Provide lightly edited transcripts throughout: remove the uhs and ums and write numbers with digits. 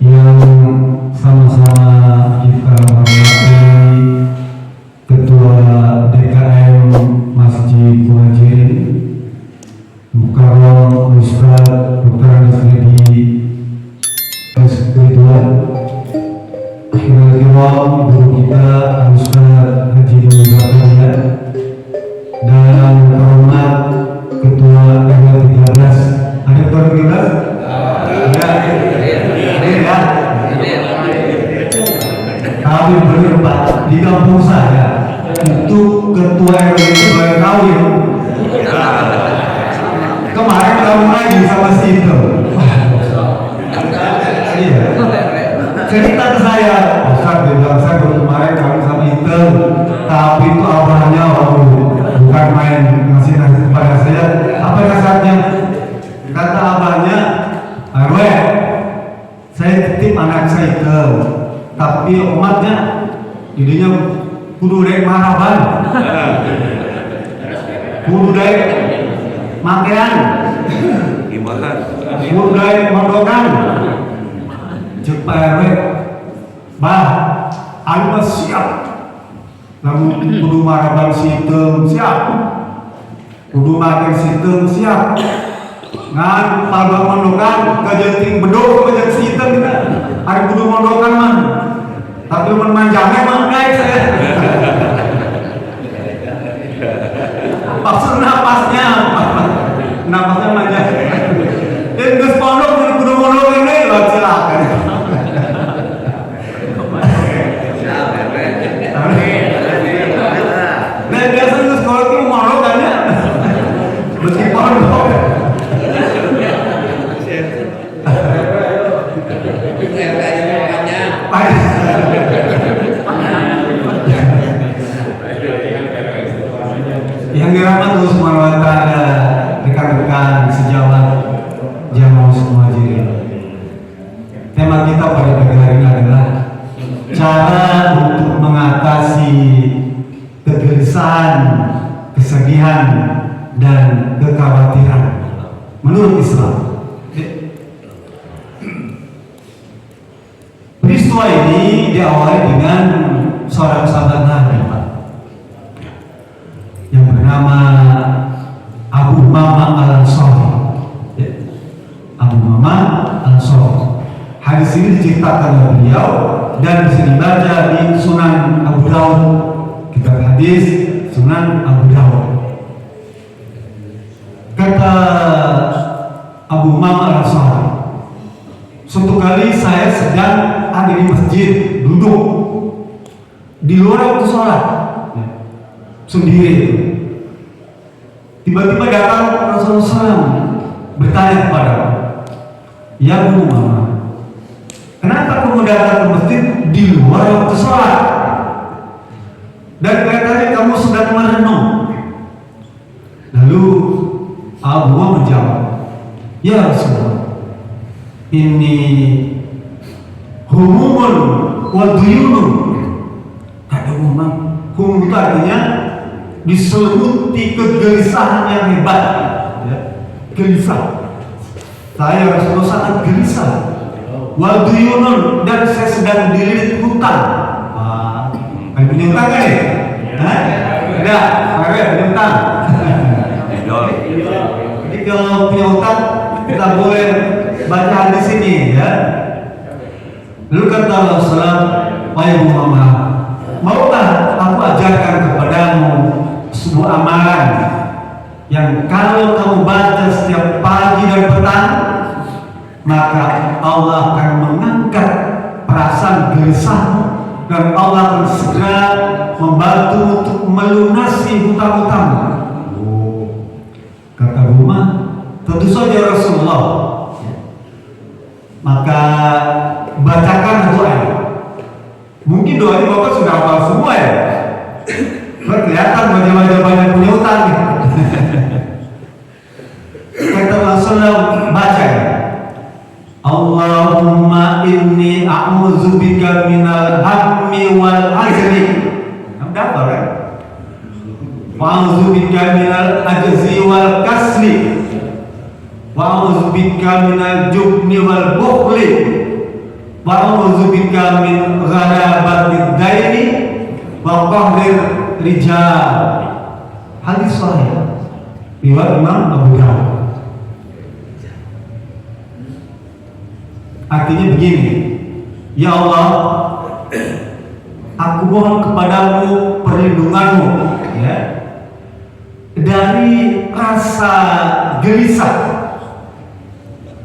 yang sama-sama kita hormati Ketua DKM Masjid Muhajirin Mukarram Ustaz Dr. Andes Ridwan, akhirul kiram guru kita Ustaz Haji Muhammad, dan terhormat Ketua RW 13. Ada Ketua 13? Ya. Kami berempat di kampung saya untuk Ketua RW itu baru kawin. Kemarin kamu lagi sama si itu. Iya. Cerita ke saya, Ustaz bilang saya baru kemarin kawin sama itu, tapi itu abahnya bukan main ngasih nasi kepada saya. Apa kasarnya? Kata abahnya, RW, saya titip anak saya itu, tapi umatnya jadinya kudu dek maraban, kudu dek makean, kudu dek mondokan. Cek Pak RW, bah, ayo siap, namun kudu maraban sitem siap, kudu makan sitem siap. Ngan pada mondokan kejenting bedok kejeng sitem kita, ada kudu mondokan man, tapi manjangnya mah naik saya. Maksud napasnya manjang. Dia geus pondok kudu mondokan deui lah silakan. Nah biasa geus sekolah itu mondokan ya. Meski pondok. Yang dirahmati Allah Subhanahu wa taala, rekan-rekan sejawat jamaah Muhajirin. Tema kita pada pagi hari ini adalah cara untuk mengatasi kegelisahan, kesedihan, dan kekhawatiran menurut Islam. Peristiwa ini diawali dengan seorang sahabat Nabi yang bernama Abu Umamah Al-Ansari. Abu Umamah Al-Ansari. Hadis ini diceritakan oleh beliau dan bisa dibaca di Sunan Abu Daud. Kitab hadis Sunan Abu Daud. Kata Abu Umamah Al-Ansari, suatu kali saya sedang ada di masjid, duduk di luar waktu sholat sendiri. Tiba-tiba datang Rasulullah SAW bertanya kepada, ya Abu Umamah, kenapa kamu datang ke masjid di luar waktu sholat? Dan kelihatannya kamu sedang merenung. Lalu Abu Umamah menjawab, ya Rasulullah, ini humumun wa duyunun. Kata Umar, humum itu artinya diselimuti kegelisahan yang hebat, ya, gelisah. Saya Rasulullah sangat gelisah. Wa duyunun, dan saya sedang dililit hutang. Ada punya hutang kan ya? Ada, ada punya hutang. Jadi kalau punya hutang kita boleh baca di sini, ya. Lalu kata Rasulullah, wahai Muhammad, maukah aku ajarkan kepadamu sebuah amalan yang kalau kamu baca setiap pagi dan petang, maka Allah akan mengangkat perasaan gelisahmu dan Allah akan segera membantu untuk melunasi hutang-hutangmu. Kata Umar, tentu saja Rasulullah. Maka bacakan doa ini. Mungkin doa ini Bapak sudah hafal semua ya. Kelihatan wajah-wajah banyak punya utang. Kata Rasulullah, baca ya. Allahumma inni a'udzubika minal hammi wal ajri. Kamu dapat kan? Wa'udzubika minal ajzi wal kasli. Wa'udzubika minal jubni wal bukhli. Wa'udzu bika min ghalabatid daini wa qahrir rijal. Hadis sahih riwayat Imam Abu Dawud. Artinya begini, ya Allah, aku mohon kepadamu perlindunganmu, ya, dari rasa gelisah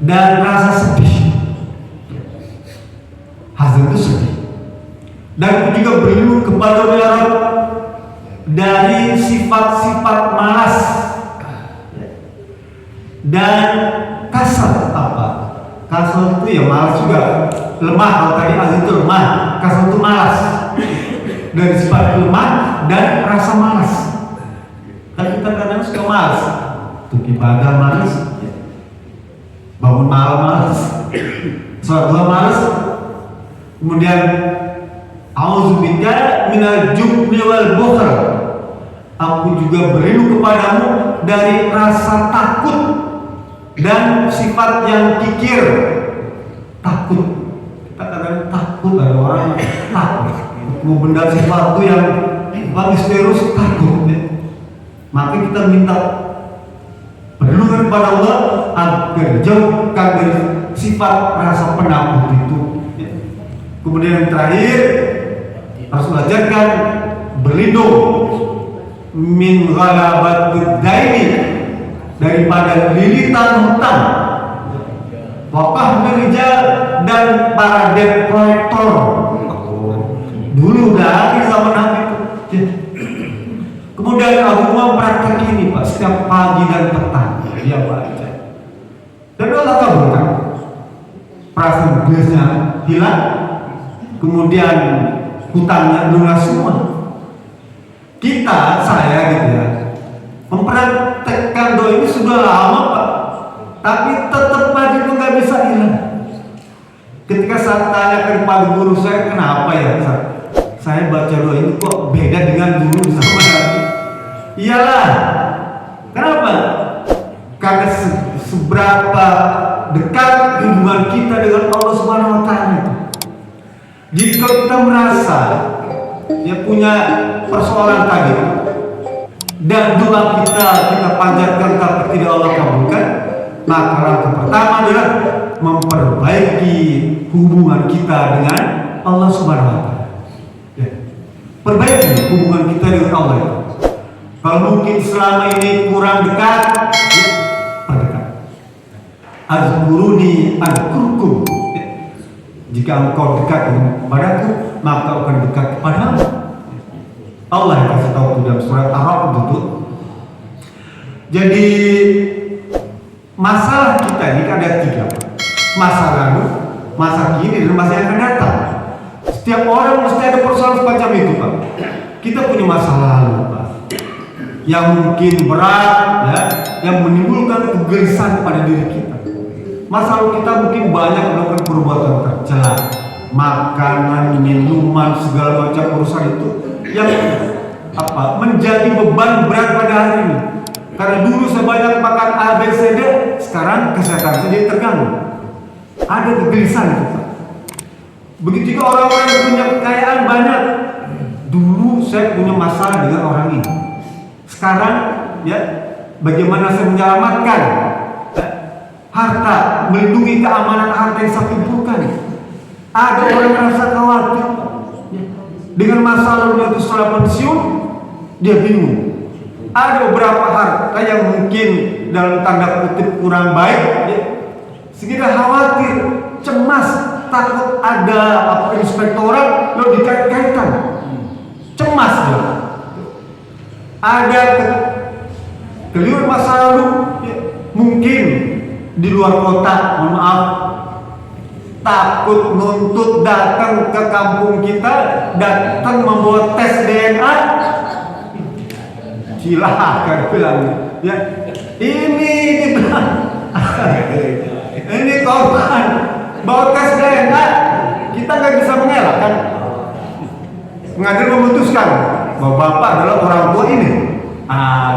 dan rasa sedih. Hazan itu sedih. Dan aku juga berlindung kepada ya Rabb dari sifat-sifat malas dan kasal. Apa? Kasal itu ya malas juga, lemah. Kalau tadi Hazan itu lemah, kasal itu malas. Dari sifat lemah dan rasa malas. Kan kita kadang suka malas, untuk ibadah malas, bangun malam malas, sholat duha malas. Kemudian auzubillahi minal jubni wal bukhl. Aku juga berlindung kepadamu dari rasa takut dan sifat yang kikir. Takut. Kita kadang takut, ada orang takut mau benda sesuatu yang misterius, takut, ya. Maka kita minta perlindungan kepada Allah agar jauhkan dari sifat rasa penakut itu. Kemudian yang terakhir harus belajarkan berlindung min ghalabatid daini, daripada lilitan hutang, waqah rijal, dan para debt collector. Dulu udah ada zaman Nabi itu. Kemudian aku mau praktek ini Pak, setiap pagi dan petang dia baca. Dan Allah kabulkan. Perasaan gelisnya hilang, kemudian hutangnya lunas semua. Saya gitu ya, mempraktekkan doa ini sudah lama Pak, tapi tetap aja itu nggak bisa hilang. Ketika saya tanyakan pada guru saya, kenapa ya Ustaz? Saya baca doa ini kok beda dengan dulu sama Nabi. Iyalah, kenapa? Karena seberapa dekat hubungan kita dengan Allah Subhanahu Wa Taala. Jika kita merasa ya punya persoalan tadi dan doa kita panjatkan tapi tidak Allah kabulkan, maka langkah pertama adalah memperbaiki hubungan kita dengan Allah Subhanahu Wa Taala. Ya. Perbaiki hubungan kita dengan Allah. Kalau mungkin selama ini kurang dekat, ya, perdekat. Azkuruni azkurkum. Jika engkau dekat kepadaku, maka akan dekat kepadamu. Allah yang kasih tahu dalam surat Ar-Ra'd itu. Jadi masalah kita ini ada tiga, masa lalu, masa kini, dan masa yang akan datang. Setiap orang mesti ada persoalan semacam itu Pak. Kita punya masa lalu Pak, yang mungkin berat, ya, yang menimbulkan kegelisahan pada diri kita. Masa lalu kita mungkin banyak melakukan perbuatan tercela, makanan, minuman, segala macam urusan itu yang menjadi beban berat pada hari ini. Karena dulu saya banyak makan A, B, C, D, sekarang kesehatan saya jadi terganggu. Ada kegelisahan itu Pak. Begitu juga orang-orang yang punya kekayaan banyak. Dulu saya punya masalah dengan orang ini. Sekarang ya, bagaimana saya menyelamatkan harta, melindungi keamanan harta yang saya kumpulkan. Ada orang yang merasa khawatir dengan masalah itu setelah pensiun, dia bingung. Ada beberapa harta yang mungkin dalam tanda kutip kurang baik, ya, sehingga khawatir, cemas, takut ada inspektorat lalu dikait-kaitan, cemas dia. Ada keliru masa lalu, ya, mungkin di luar kota, mohon maaf, takut nuntut datang ke kampung kita, datang membawa tes DNA, silahkan bilang, ya ini ini korban bawa tes DNA, kita nggak bisa mengelak kan? Pengadilan memutuskan bahwa bapak adalah orang tua ini.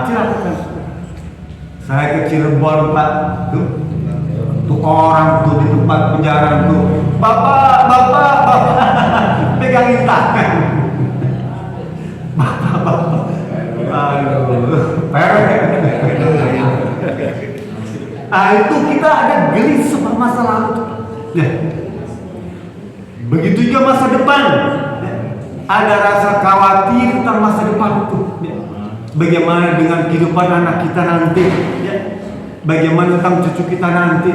Silakan. Saya ke Cirebon Pak, tuh orang tuh di tempat penjara tuh, bapak bapak pegangin tangan. Bapak. Aduh, itu kita ada gelis sama masa lalu. Ya. Begitu juga masa depan. Ya. Ada rasa khawatir tentang masa depan itu. Ya. Bagaimana dengan kehidupan anak kita nanti? Ya. Bagaimana tentang cucu kita nanti?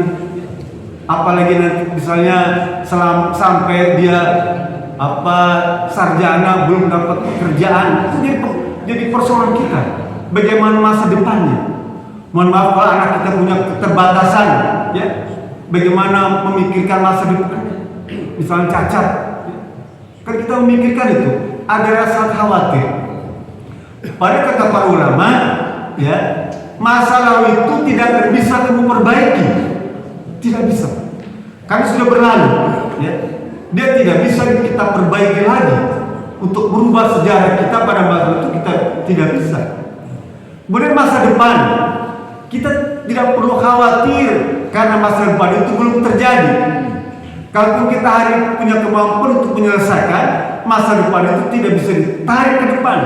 Apalagi nanti misalnya sampai dia sarjana belum dapat pekerjaan, itu jadi persoalan kita. Bagaimana masa depannya? Mohon maaf kalau anak kita punya keterbatasan, ya. Bagaimana memikirkan masa depan? Misalnya cacat, ya. Kan kita memikirkan itu. Ada rasa khawatir. Pada kata para ulama, ya, masa lalu itu tidak bisa kamu perbaiki, tidak bisa. Karena sudah berlalu, ya. Dia tidak bisa kita perbaiki lagi. Untuk merubah sejarah kita pada masa itu kita tidak bisa. Kemudian masa depan, kita tidak perlu khawatir karena masa depan itu belum terjadi. Kalaupun kita hari ini punya kemampuan untuk menyelesaikan, masa depan itu tidak bisa ditarik ke depan.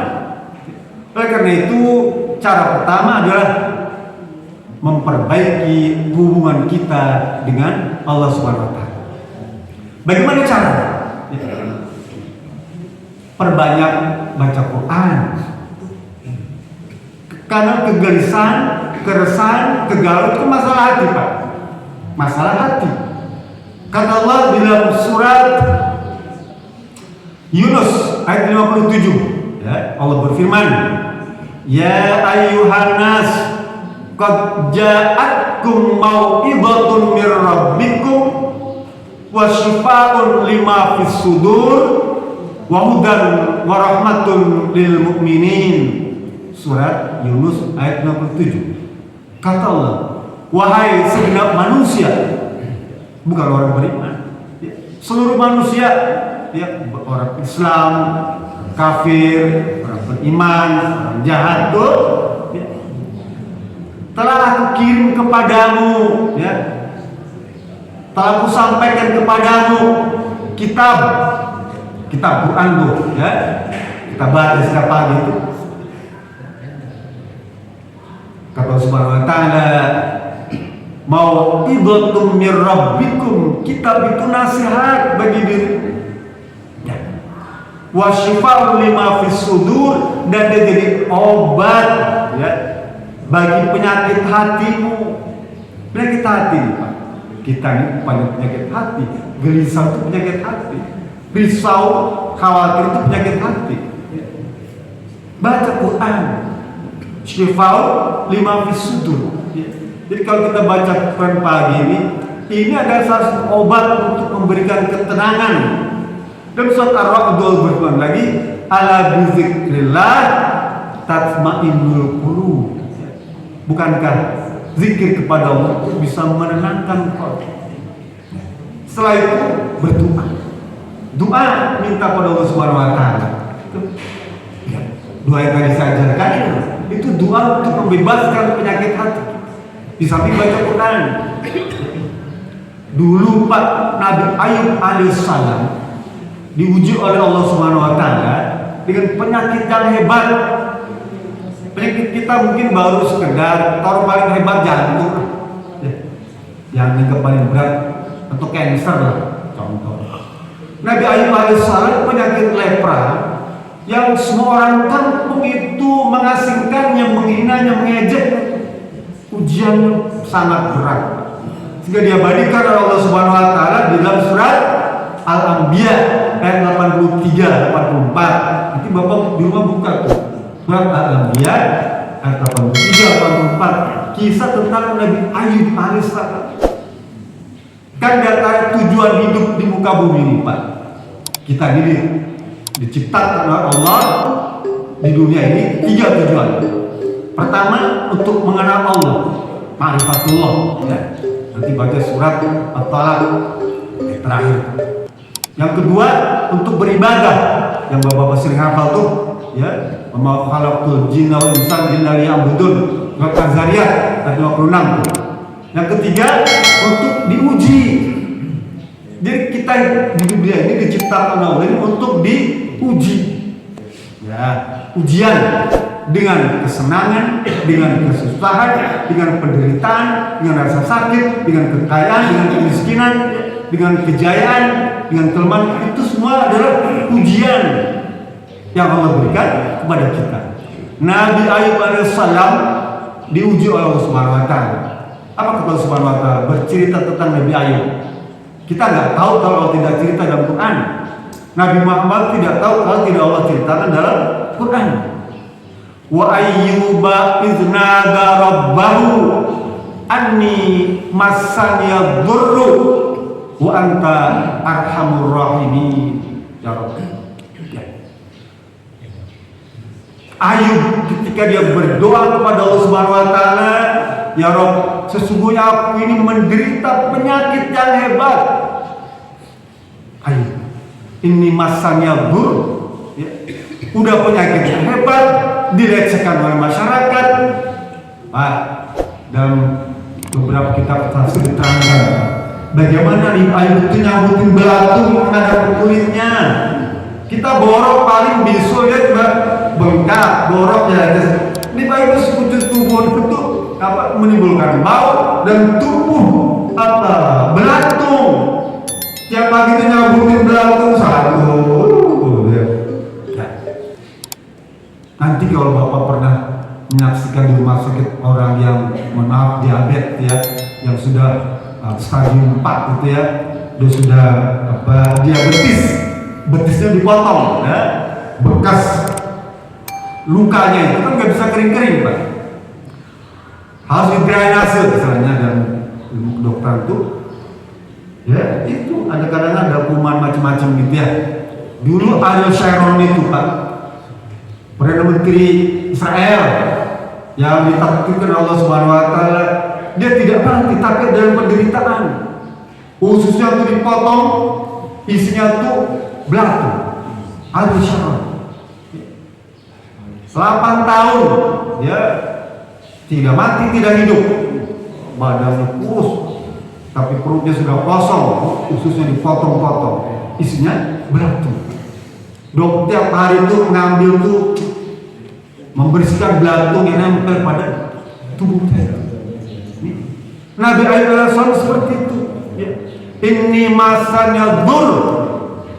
Oleh karena itu, cara pertama adalah memperbaiki hubungan kita dengan Allah Subhanahu wa Ta'ala. Bagaimana cara? Perbanyak baca Quran. Karena kegelisahan, keresahan, kegalauan itu masalah hati, Pak. Masalah hati. Kata Allah dalam surat Yunus ayat 57, ya, Allah berfirman, "Ya ayyuhan nas, qad ja'atkum mau'izatun mir rabbikum wa shifaa'un lima fis sudur wa hudan wa rahmatun lil mu'minin." Surat Yunus ayat 67. Kata Allah, wahai segenap manusia, bukan orang beriman, ya, seluruh manusia, ya, orang Islam, kafir, orang beriman, orang jahat, tuh, ya, telah aku kirim kepadamu, ya, telah aku sampaikan kepadamu kitab Quran tuh, ya, kita baca setiap pagi itu. Kata Subhanahu wa Ta'ala, mau'idhatum mir rabbikum, kitab itu nasihat bagi diri, ya. Wa shifaa'un lima fis sudur, dan dia jadi obat, ya, bagi penyakit hatimu. Penyakit hati, Pak. Kita ini banyak penyakit hati. Gelisah itu penyakit hati. Risau, khawatir itu penyakit hati. Baca Quran. Syifa'un lima fis sudur. Jadi kalau kita baca Quran pagi ini adalah salah satu obat untuk memberikan ketenangan. Dan surat Ar-Ra'd berfirman lagi, ala bizikrillah tatma'innul qulub. Bukankah zikir kepada Allah itu bisa menenangkan hati? Setelah itu berdoa. Doa minta pada Allah Subhanahu wa Ta'ala. Doa yang tadi saya ajarkan itu doa untuk membebaskan penyakit hati. Di samping baca Quran. Dulu Pak Nabi Ayub alaihissalam diuji oleh Allah Subhanahu wa Ta'ala dengan penyakit yang hebat. Penyakit kita mungkin baru sekedar taruh paling hebat jantung, yang paling berat untuk cancer lah, contoh. Nabi Ayub alaihissalam penyakit lepra yang semua orang kampung itu mengasingkannya, menghinanya, mengejek. Ujiannya sangat berat. Sehingga diabadikan oleh Allah Subhanahu wa Ta'ala di dalam surat Al-Anbiya ayat 83, 84. Nanti Bapak di rumah buka tuh. Surat Al-Anbiya ayat 83, 84. Kisah tentang Nabi Ayub alaihissalam. Kan data tujuan hidup di muka bumi ini, Pak. Kita ini diciptakan oleh Allah di dunia ini 3 tujuan. Pertama, untuk mengenal Allah, ma'rifatullah, ya. Nanti baca surat At-Talaq terakhir. Yang kedua, untuk beribadah, yang Bapak sering hafal tuh, ya, wa khalaqtul jinna wal insa illa liya'budun, surat Az-Zariyat ayat 26 tuh. Yang ketiga, untuk diuji. Jadi kita di dunia ini diciptakan Allah ini untuk diuji. Ya, ujian dengan kesenangan, dengan kesusahan, dengan penderitaan, dengan rasa sakit, dengan kekayaan, dengan kemiskinan, dengan kejayaan, dengan kelemahan, itu semua adalah ujian yang Allah berikan kepada kita. Nabi Ayub alaihissalam diuji oleh Allah Subhanahu wa taala. Apa kata Allah Subhanahu wa taala? Bercerita tentang Nabi Ayub. Kita nggak tahu kalau Allah tidak cerita dalam Quran. Nabi Muhammad tidak tahu kalau tidak Allah ceritakan dalam Quran. Wa ayyuba iznada rabbahu anni massaniya dhurru wa anta arhamur rahimin. Ya Rabb. Ayub ketika dia berdoa kepada Allah Subhanahu wa taala, ya Rabb, sesungguhnya aku ini menderita penyakit yang hebat. Ayub, ini masanya bur, ya. Udah penyakit yang hebat, dilecehkan oleh masyarakat. Pak, dalam beberapa kitab tafsir diterangkan bagaimana nih Ayub itu nyambutin belatung menghadap kulitnya. Kita borok paling bisul ya, bengkak, borok ya. Ini Ayub sekujur tubuh itu apa menimbulkan bau dan tubuh apa belatung. Tiap pagi itu nyambutin belatung satu. Ya. Nanti kalau Bapak pernah menyaksikan di rumah sakit orang yang maaf diabetes ya, yang sudah stadium 4 gitu ya, dia sudah apa diabetes, betisnya dipotong, ya. Bekas lukanya itu kan nggak bisa kering-kering Pak, harus didrainase misalnya, dan ilmu kedokteran itu ya itu ada kadang ada kuman macam-macam gitu ya. Dulu Ariel Sharon itu Pak, Perdana Menteri Israel yang ditakdirkan Allah Subhanahu wa taala, dia tidak mati tapi dalam penderitaan. Ususnya itu dipotong, isinya tuh belatung. Ariel Sharon 8 tahun ya, tidak mati tidak hidup, badannya kurus tapi perutnya sudah kosong, ususnya dipotong-potong, isinya belatung. Dok tiap hari itu mengambil tuh membersihkan belatung yang nempel pada tubuhnya. Nabi Ayub alaihissalam seperti itu. Ya. Inni masanya dur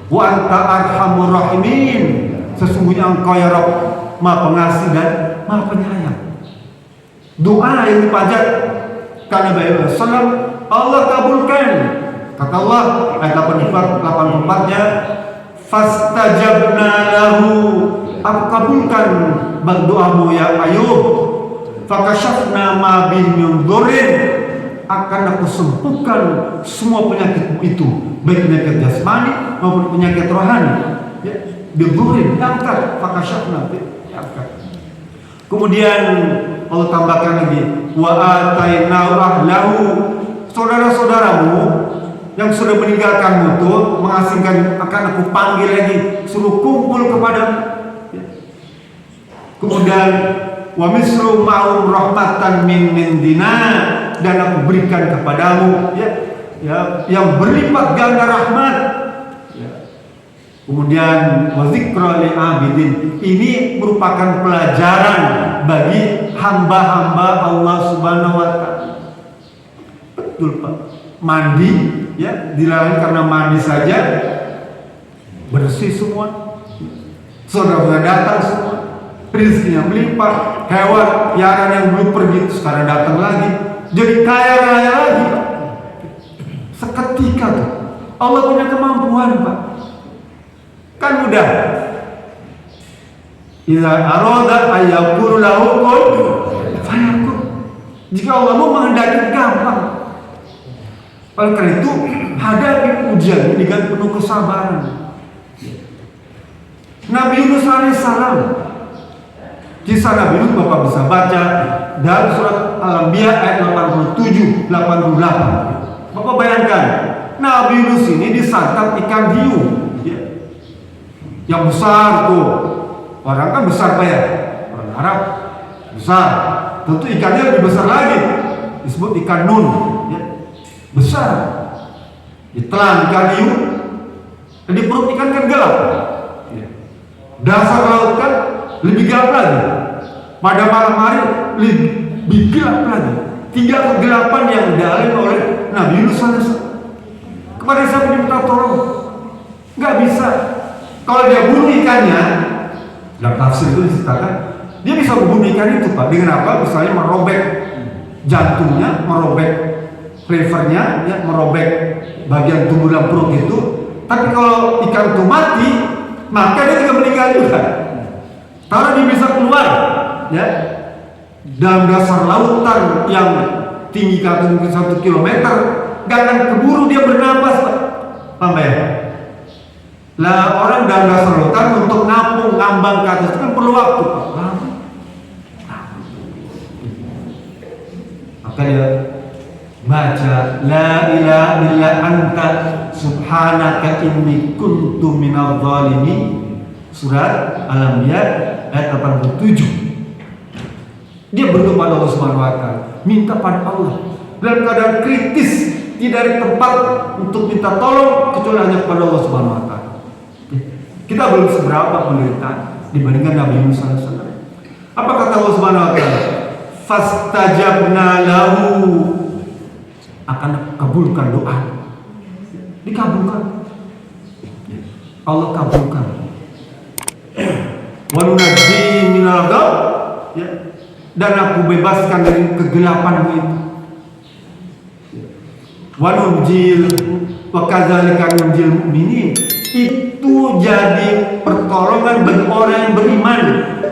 wa anta arhamur rahimin. Sesungguhnya engkau ya Rabb Maha Pengasih dan Maha Penyayang. Doa yang dipanjatkan Nabi Ayub alaihissalam Allah kabulkan. Kata Allah ayat 84-nya, fastajabna lahu, aku kabulkan berdoamu ya Ayub. Fakashafna ma bihi min dhurrin, akan aku sembuhkan semua penyakitmu itu, baik penyakit jasmani maupun penyakit rohani. Ya, bidhurin diangkat, fakashafna diangkat. Kemudian Allah tambahkan lagi, wa atainahu ahlahu, saudara-saudaramu yang sudah meninggalkanmu itu mengasingkan akan aku panggil lagi, suruh kumpul kepadamu. Kemudian wa misru ma'um rahmatan min indina, dan aku berikan kepadamu yang berlipat ganda rahmat. Kemudian wa zikra lil abidin, ini merupakan pelajaran bagi hamba-hamba Allah Subhanahu wa taala. Betul Pak, mandi ya dilarang karena mandi saja bersih semua, saudara datang semua, rezekinya melimpah, hewan piaraan yang belum pergi sekarang datang lagi, jadi kaya raya lagi. Seketika tuh Allah punya kemampuan Pak, kan mudah. Idza arada ayyakul lahu kun fayakun. Jika Allah mau menghendaki gampang. Oleh karena itu hadapi ujian ini dengan penuh kesabaran. Nabi Yunus alaihissalam, kisah Nabi Yunus Bapak bisa baca dalam surat Al-Anbiya ayat 87-88. Bapak bayangkan Nabi Yunus ini disantap ikan hiu ya, yang besar tuh. Orang kan besar Pak ya, orang Arab besar, tentu ikannya lebih besar lagi, disebut ikan nun ya. Besar. ditelan ikan hiu, dan di perut ikan kan gelap. Dasar laut kan lebih gelap lagi. Pada malam hari lebih gelap lagi. Tinggal kegelapan yang dialami oleh Nabi Yunus AS. Kepada siapa diminta tolong? Nggak bisa. Kalau dia bunuh ikannya, dalam tafsir itu diceritakan, dia bisa membunuh ikan itu, Pak. Dengan apa? Misalnya merobek jantungnya, merobek livernya, ya, merobek bagian tubuh dalam perut itu. Tapi kalau ikan itu mati, maka dia juga meninggal juga. Karena dia bisa keluar, ya, dalam dasar lautan yang tinggi kata mungkin 1 kilometer, gak akan keburu dia bernapas, Pak. Paham ya? Lah orang dalam dasar lautan untuk ngapung, ngambang ke atas itu kan perlu waktu, Pak. Maka dia baca la ilaha illa anta subhanaka inni kuntu minadh dhalimin, surat Al-Anbiya ayat 87. Dia berdoa pada Allah Subhanahu wa taala, minta pada Allah dalam keadaan kritis, tidak ada tempat untuk minta tolong kecuali hanya kepada Allah Subhanahu wa taala. Kita belum seberapa penderitaan dibandingkan Nabi Musa SAW. Apa kata Allah Subhanahu wa taala? Fastajabna lahu, akan kabulkan doa. Dikabulkan. Allah kabulkan. Wa nunajji minal gham, ya. Dan aku bebaskan dari kegelapanmu itu. Wa nunjil wa kadzalika nunjil mu'minin. Itu jadi pertolongan bagi orang yang beriman.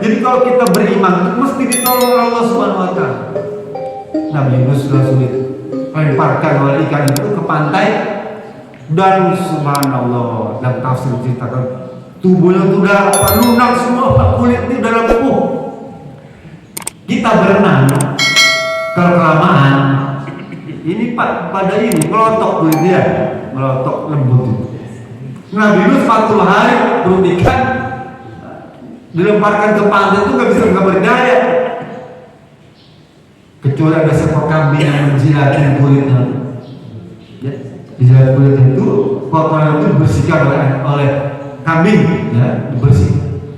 Jadi kalau kita beriman, mesti ditolong oleh Allah Subhanahu wa taala. Nabi Yunus sudah sulit lemparkan oleh ikan itu ke pantai, dan subhanallah, dalam tafsir ceritakan tubuhnya sudah lunak semua, kulitnya udah lumpuh. Kita berenang kalau kelamaan ini Pak, pada ini melotok kulitnya, melotok lembut itu. Nabi Yunus 40 hari perut ikan dilemparkan ke pantai itu nggak berdaya, kecuali ada seekor kambing yang menjilat kulitnya. Ya, dijilat kulitnya itu, kotoran itu dibersihkan oleh kambing, ya, dibersihkan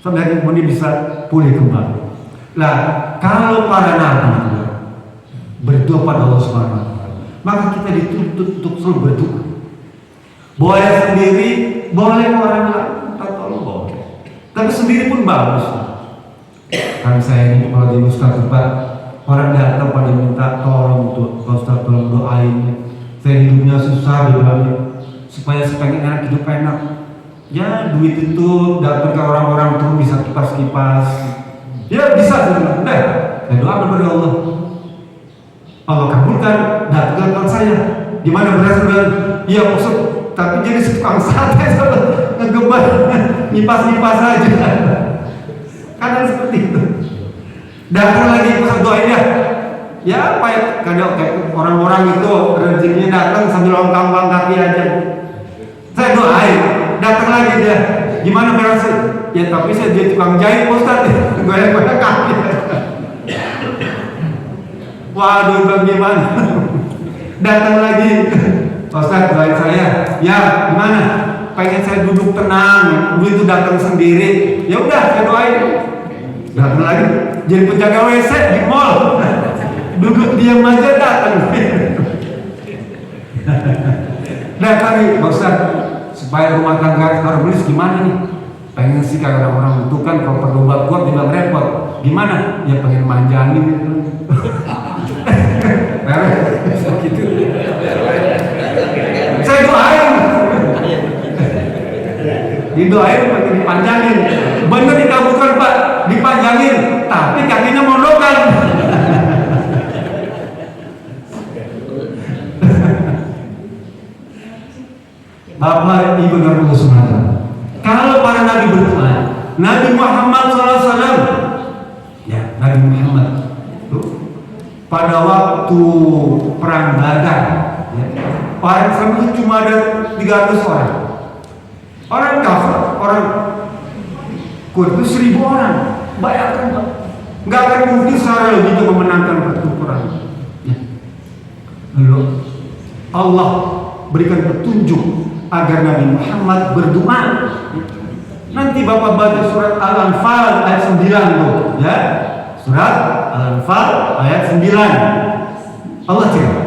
sampai kemudian bisa pulih kembali. Nah, kalau para nabi berdoa pada Allah Subhanahu wa taala, maka kita dituntut untuk selalu berdoa. Boleh sendiri, boleh orang lain minta tolong, boleh. Tapi sendiri pun bagus. Kan saya ini kalau di Ustaz Pak, orang datang pada minta tolong untuk Ustaz tolong doain. Saya hidupnya susah, dibilangnya, supaya pengen enak, hidup enak. Ya duit itu datang ke orang-orang tuh bisa kipas-kipas. Ya bisa sebenarnya. Udah, saya doa kepada Allah. Allah kabulkan, datangkan saya. Gimana berhasil? Iya maksud, tapi jadi tukang sate ngegebar, nyipas-nyipas aja. Kadang seperti itu. Datang lagi pusat doain ya apa ya, kadang kayak orang-orang itu rezekinya datang sambil longkang kaki aja. Saya doain, datang lagi dia. Gimana berhasil? Ya tapi saya jadi tukang jahit Ustaz, goyang-goyang kaki. Waduh, bagaimana? Datang lagi, Ustaz doain saya. Ya gimana? Pengen saya duduk tenang, duit itu datang sendiri. Ya udah, saya doain. Datang lagi, jadi penjaga WC di mall. Duduk diam aja datang. Datang nih, Ustaz, supaya rumah tangga harmonis gimana nih? Pengen sih kayak orang-orang itu kan kalau perlu obat kuat juga repot. Gimana? Ya pengen manjangin gitu. Gitu. Saya doain. Didoain pakai dipanjangin. Bener dikabulkan Pak, dipanjangin, tapi kakinya mondokan. Bapak Ibu dan Allah Subhanahu. Kalau para nabi berdoa, Nabi Muhammad SAW, ya Nabi Muhammad tuh, pada waktu perang Badar, ya, orang Islam itu cuma ada 300 orang. Orang kafir, orang Quraisy itu 1000 orang. Bayangkan Pak, nggak akan mungkin secara logika memenangkan pertempuran. Ya. Lalu Allah berikan petunjuk agar Nabi Muhammad berdoa. Nanti Bapak baca surat Al-Anfal ayat 9 tuh, ya. Surat Al-Anfal ayat 9. Allah cerita,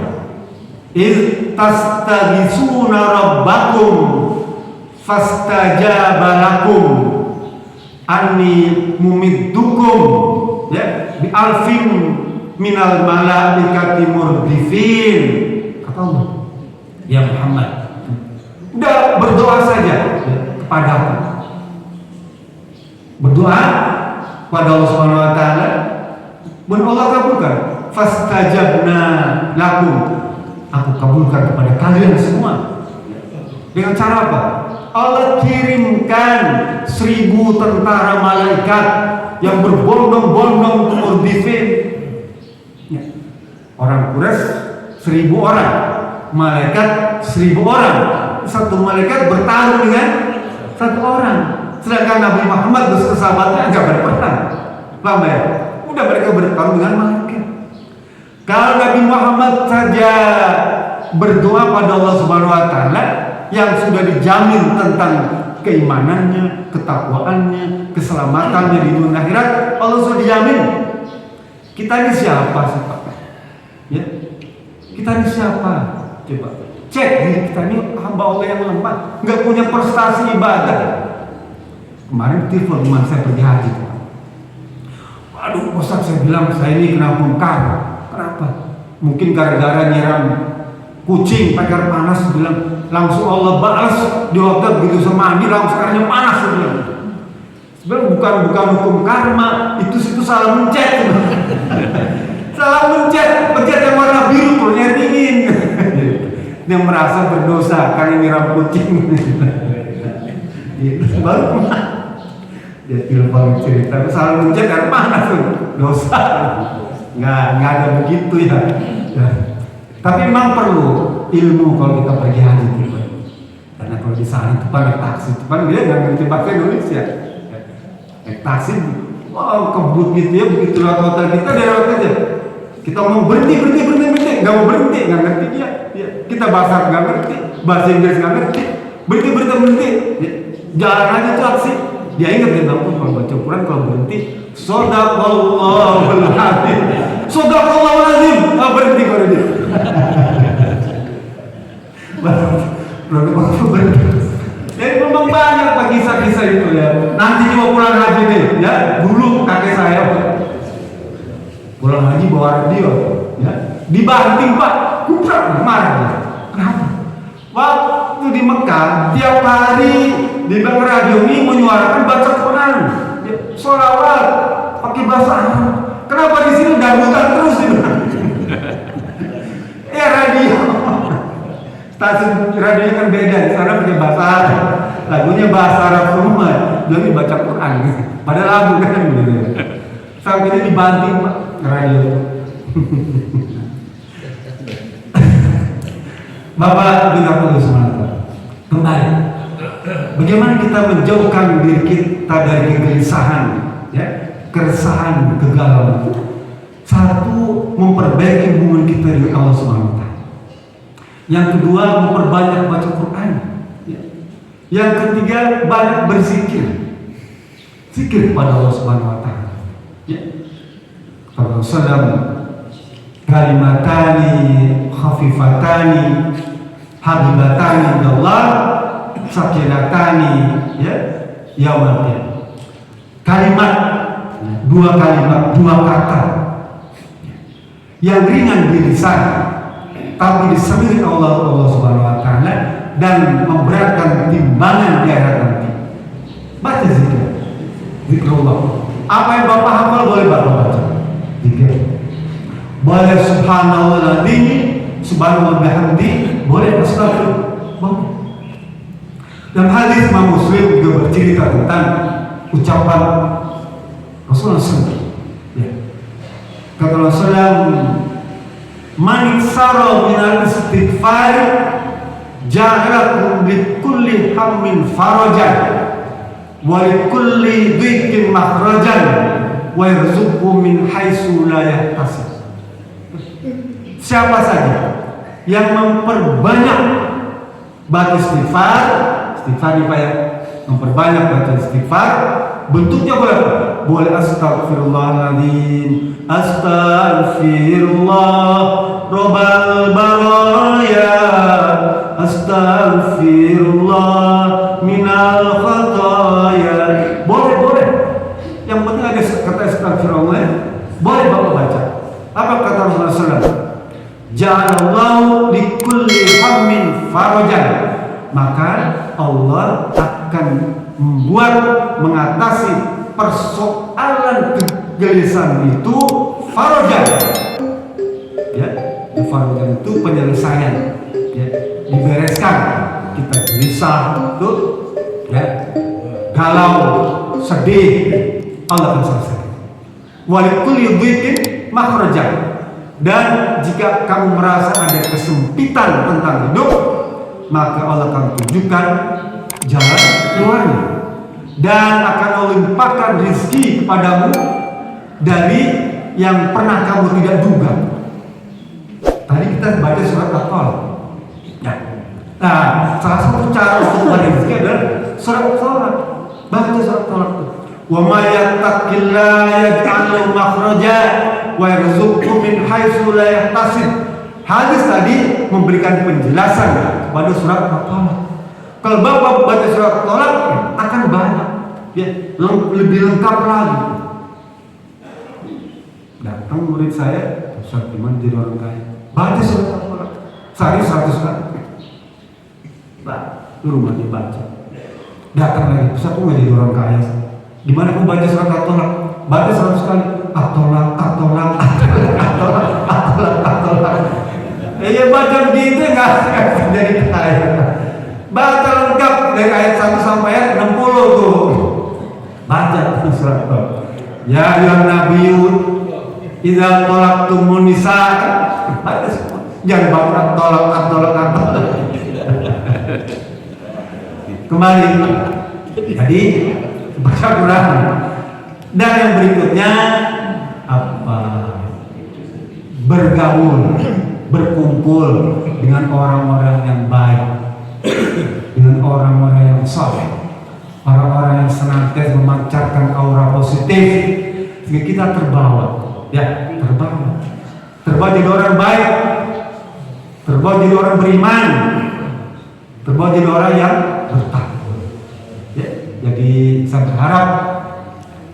"Iz tastaghitsuna rabbakum fastajaba lakum anni mumiddukum ya bi alfin minal malaikati murdifin." Kata Allah, ya Muhammad, udah berdoa saja kepadaku. Berdoa pada Allah Subhanahu wa taala, dan Allah kabulkan. Fastajabna lakum, aku kabulkan kepada kalian semua. Dengan cara apa? Allah kirimkan 1000 tentara malaikat yang berbondong-bondong murdifin. Ya. Orang Quraisy 1000 orang, malaikat 1000 orang. Satu malaikat bertarung dengan satu orang. Sedangkan Nabi Muhammad beserta sahabatnya enggak berperang. Paham ya? Udah mereka bertarung dengan malaikat. Kalau Nabi Muhammad saja berdoa pada Allah Subhanahu wa taala yang sudah dijamin tentang keimanannya, ketakwaannya, keselamatannya di dunia akhirat, Allah sudah dijamin. Kita ini siapa sih Pak? Ya. Kita ini siapa? Coba cek diri kita ini hamba Allah yang lemah, nggak punya prestasi ibadah. Kemarin telepon teman saya pergi haji. Waduh, Ustaz, saya bilang saya ini kena bongkar. Kenapa? Mungkin gara-gara nyiram kucing pakai air panas, bilang langsung Allah balas di hotel begitu sama mandi langsung airnya panas, bilang. Sebenarnya bukan hukum karma, itu salah mencet. Salah mencet yang warna biru kalau air dingin. Dia merasa berdosa karena nyiram kucing. Baru dia telepon cerita salah mencet air panas, dosa. Nggak ada begitu ya. Tapi memang perlu ilmu kalau kita pergi haji, karena kalau di sana itu naik taksi, itu dia nggak ngerti bahasa Indonesia. Naik taksi, wow, kebut gitu ya, begitu lewat hotel kita dari hotel aja. Kita mau berhenti, nggak mau berhenti, nggak ngerti dia. Kita bahasa nggak ngerti, bahasa Inggris nggak ngerti, berhenti. Jalan aja taksi. Dia ingat dia bilang, kalau baca Quran kalau berhenti, Shadaqallahul Azim. Shadaqallahul Azim. Berhenti kalau dia. Jadi memang banyak pak kisah-kisah itu ya. Nanti coba pulang haji deh, ya. Dulu kakek saya pulang haji bawa radio, ya. Dibanting pak, kuprak marah dia. Kenapa? Waktu di Mekah tiap hari di belakang radio ini menyuarakan baca Quran, sholawat pakai bahasa Arab. Kenapa di sini dangdutan terus ini? Ya radio, stasiun radio kan beda. Di sana pakai bahasa Arab, lagunya bahasa Arab semua. Jadi baca Quran, pada lagu kan gitu. Sampai ini dibanting pak radio. Bapak bin Abdul Somad, kembali. Bagaimana kita menjauhkan diri kita dari kegelisahan, ya, keresahan, kegalauan? Satu, memperbaiki hubungan kita dengan Allah Subhanahu wa taala. Yang kedua, memperbanyak baca Quran. Ya. Yang ketiga, banyak berzikir. Zikir kepada Allah Subhanahu wa taala. Ya. Kalau salam kalimatani khafifatani habibatani Allah sakinatani ya yaumil qiyamah. Kalimat, dua kata yang ringan di lisan tapi disebut Allah Subhanahu wa taala dan memberatkan timbangan di akhirat nanti. Baca zikrullah. Apa yang Bapak hafal boleh Bapak baca. Zikir. Boleh subhanallah subhanallah bihamdi, boleh astagfirullah. Dan hadis Imam Muslim juga bercerita tentang ucapan Rasulullah SAW. Ya. Kata Rasulullah, "Man iksara minal istighfar ja'alakum likulli hammin farajan wa likulli dhiqin makhrajan wa yarzuqhu min haitsu la yahtasib." Siapa saja yang memperbanyak baca istighfar, nih Pak ya, memperbanyak baca istighfar. Bentuknya boleh apa? Boleh astagfirullahaladzim, astagfirullah robbal baraya, astagfirullah minal khataya. Boleh. Yang penting ada kata astagfirullah, boleh Bapak baca. Apa kata Rasulullah SAW? Ja'alallahu likulli hammin farajan. Maka Allah akan mengatasi persoalan kegelisahan itu farajan. Ya, farajan itu penyelesaian. Ya, dibereskan. Kita gelisah itu, ya, galau, sedih, Allah akan selesaikan. Walikulli dhiqin makhrajan. Dan jika kamu merasa ada kesempitan tentang hidup, maka Allah akan tunjukkan jalan keluarnya dan akan melimpahkan rezeki kepadamu dari yang pernah kamu tidak duga. Tadi kita baca surat At-Tolak. Nah, salah satu cara untuk memberi rezeki adalah surat At-Tolak. Baca surat At-Tolak itu. Wa may yattaqillaha yaj'al lahu makhraja wa yarzuqhu min haitsu la yahtasib. Hadis tadi memberikan penjelasan pada surat At-Tolak. Kalau Bapak baca surat At-Tolak akan banyak, ya, lebih lengkap lagi. Datang murid saya, Ustaz gimana jadi orang kaya? Baca surat At-Tolak. Sehari 100 kali. Nah, di rumah dibaca. Datang lagi, Ustaz kok nggak jadi orang kaya? Gimana aku baca surat At-Tolak? Baca 100 kali. At-Tolak. Ya baca begitu nggak jadi kaya. Baca lengkap dari ayat 1 sampai ayat 60 tuh. Baca surat At-Tolak. Ya ayyuhan nabiyyu idza talaqtumun nisaa. Baca semua. Jangan baca At-Tolak. Kembali. Jadi baca Quran. Dan yang berikutnya apa? Bergaul, berkumpul dengan orang-orang yang baik, dengan orang-orang yang saleh, orang-orang yang senantiasa memancarkan aura positif, sehingga kita terbawa jadi orang baik, terbawa jadi orang beriman, terbawa jadi orang yang bertakwa. Ya, jadi saya berharap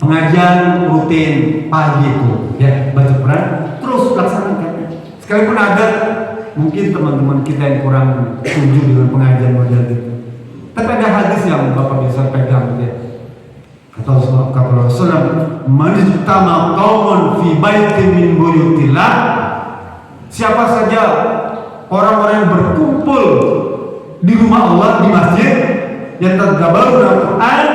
pengajian rutin pagi itu, ya, baca Quran terus laksanakan. Sekalipun ada mungkin teman-teman kita yang kurang setuju dengan pengajian model itu, tapi ada hadis yang Bapak bisa pegang, ya. Kata Rasulullah, "Man ijtama qaumun fi baitin min buyutillah." Siapa saja orang-orang yang berkumpul di rumah Allah, di masjid, yang tergabung dengan Quran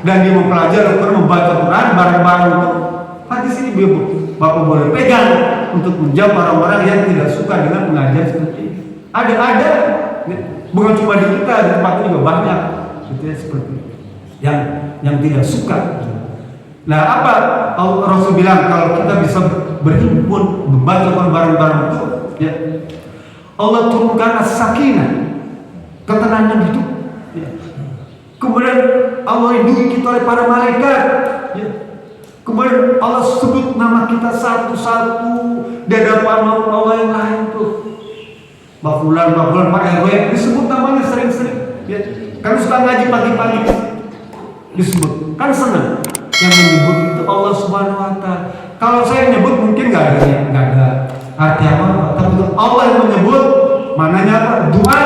dan dia mempelajari Al-Quran, membaca Quran bareng-bareng. Hadis ini Bapak boleh pegang untuk menjawab orang-orang yang tidak suka dengan pengajian seperti ini. Ada, bukan cuma di kita, di tempat ini juga banyak, gitu ya, seperti itu. Yang tidak suka. Nah, apa Rasul bilang kalau kita bisa berhimpun membaca Quran bareng-bareng itu, ya, Allah turunkan as-sakinah, ketenangan hidup. Ya. Kemudian Allah lindungi kita oleh para malaikat. Ya. Kemudian Allah sebut nama kita satu-satu di hadapan Allah yang lain tuh. Bafulan, Pak RW disebut namanya sering-sering. Ya. Kan suka ngaji pagi-pagi disebut, kan senang. Yang menyebut itu Allah Subhanahu Wa Taala. Kalau saya nyebut mungkin nggak ada arti apa, tapi Allah yang menyebut, mananya apa? Doa,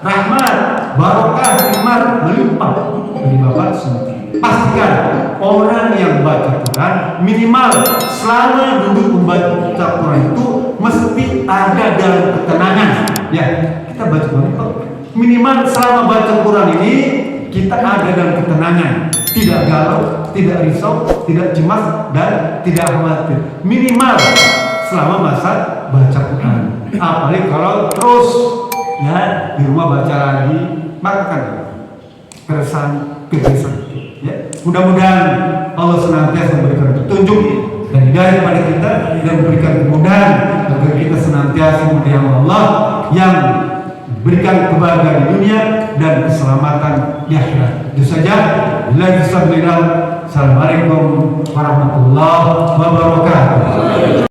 rahmat, barokah, nikmat melimpah bagi Bapak semua. Pastikan orang yang baca Quran minimal selama duduk membaca Quran itu mesti ada dalam ketenangan. Ya, kita baca Quran minimal selama baca Quran ini kita ada dalam ketenangan, tidak galau, tidak risau, tidak cemas, dan tidak khawatir. Minimal selama masa baca Quran. Apalagi kalau terus, ya, di rumah baca lagi, maka kan keresahan. Ya, mudah-mudahan Allah senantiasa memberikan petunjuk dan hidayah kepada kita dan memberikan kemudahan agar kita senantiasa memuliakan Allah yang berikan kebahagiaan di dunia dan keselamatan di akhirat. Itu saja. Assalamualaikum warahmatullahi wabarakatuh.